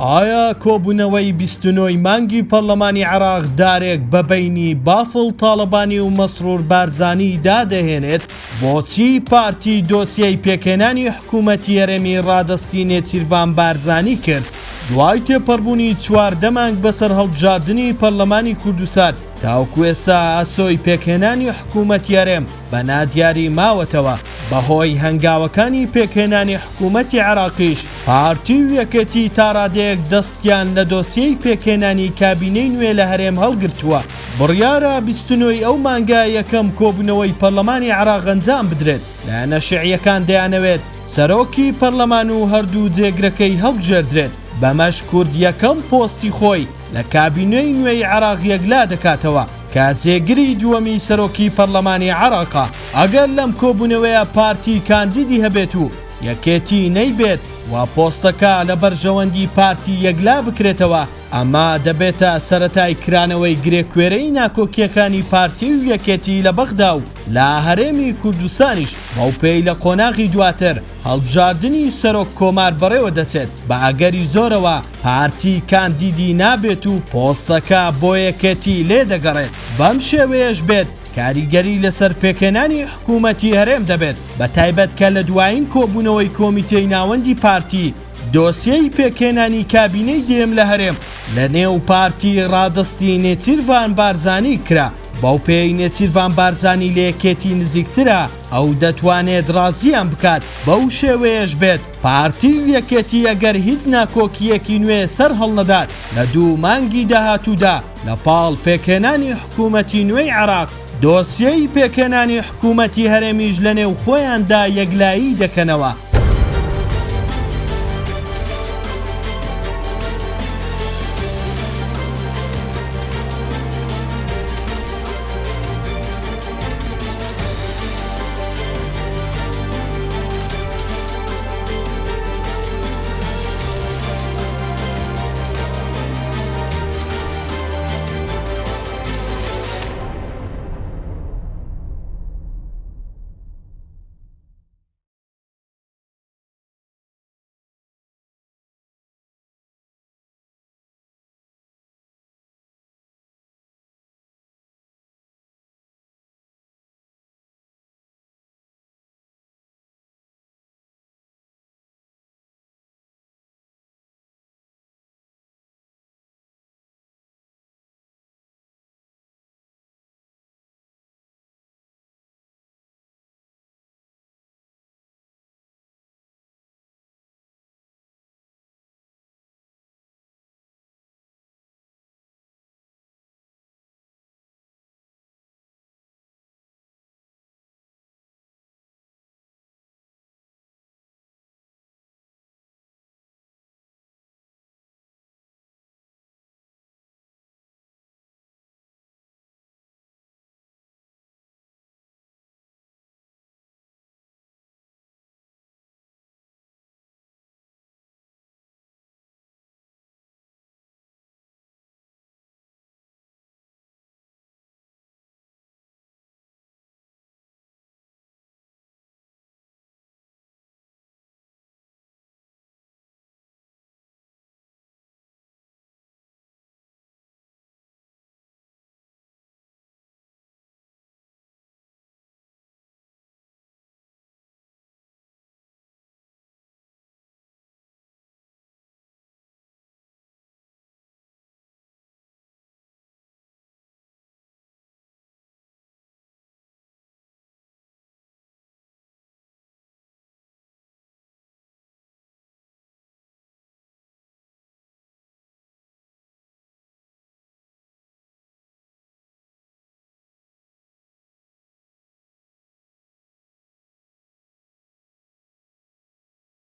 ئایا کۆبوونەوەی 29 مانگی پەرلەمانی عێراق دارێک بەبەینی بافڵ تاڵەبانی و مەسرور بارزانی دادەهێنێت؟ بۆچی پارتی دۆسیەی پێکهێنانی حکوومەتی هەرێمی ڕادەستی نێچیروان بارزانی کرد دوای تێپەڕبوونی 14 مانگ بەسەر هەڵبژاردننی پەرلەمانی کوردستان تاوەکو ئێستا ئاسۆی پێکهێنانی حکوومەتی هەرێم بە نادیاری ماوەتەوە. بەهۆی هەنگاوەکانی پێکهێنانی حکوومەتی عێراقیش پارتی و یەکێتی تا ڕادەیەک دەستیان لە دۆسیەی پێکهێنانی کابینەی نوێ لە هەرێم هەڵگرتووە. بڕیارە 29 ئەو مانگە یەکەم کۆبوونەوەی پەرلەمانی عێراق ئەنجام بدرێت. لایەنە شیعیەکان دەیانەوێت سەرۆکی پەرلەمان و هەردوو جێگرەکەی هەڵبژێردرێت، بەمەش کورد یەکەم پۆستی خۆی لە کابینەی نوێی عێراق یەکلا دەکاتەوە کە جێگری دووەمی سەرۆکی پەرلەمانی عێراقە. ئەگەر لەم کۆبوونەوەیە پارتی کاندیدی هەبێت و یەکێتی نەیبێت و پۆستەکە لە بەرژەوەندی پارتی یەکلا بکرێتەوە، ئەمە دەبێتە سەرەتای کرانەوەی گرێکوێرەی ناکۆکیەکانی پارتی و یەکێتی لە بەغدا و لە هەرێمی کوردستانیش بەوپێی لە قۆناغی دواتر هەڵبژاردننی سەرۆک کۆمار بەڕێوە دەچێت. بە ئەگەری زۆرەوە پارتی کاندیدی نابێت و پۆستەکە بۆ یەکێتی لێ دەگەڕێت. بەم شێوەیەش بێت کاریگەری لەسەر پێکهێنانی حکوومەتی هەرێم دەبێت، بە تایبەت کە لە دوایین کۆبوونەوەی کۆمیتەی ناوەندی پارتی دۆسیەی پێکهێنانی کابینەی دێم لە هەرێم لە نێو پارتی ڕادەستی نێچیروان بارزانی کرا. بەوپێی نێچیروان بارزانی لە یەکێتی نزیکترە ئەو دەتوانێت ڕازیان بکات. بەو شێوەیەش بێت پارتی یەکێتی ئەگەر هیچ ناکۆکیەکی نوێ سەر هەڵنەدات لە 2 مانگی داهاتوودا لە پاڵ پێکهێنانی حکوومەتی نوێی عێراق دۆسیەی پێکهێنانی حکوومەتی هەرێمیش لە نێو خۆیاندا یەکلایی دەکەنەوە.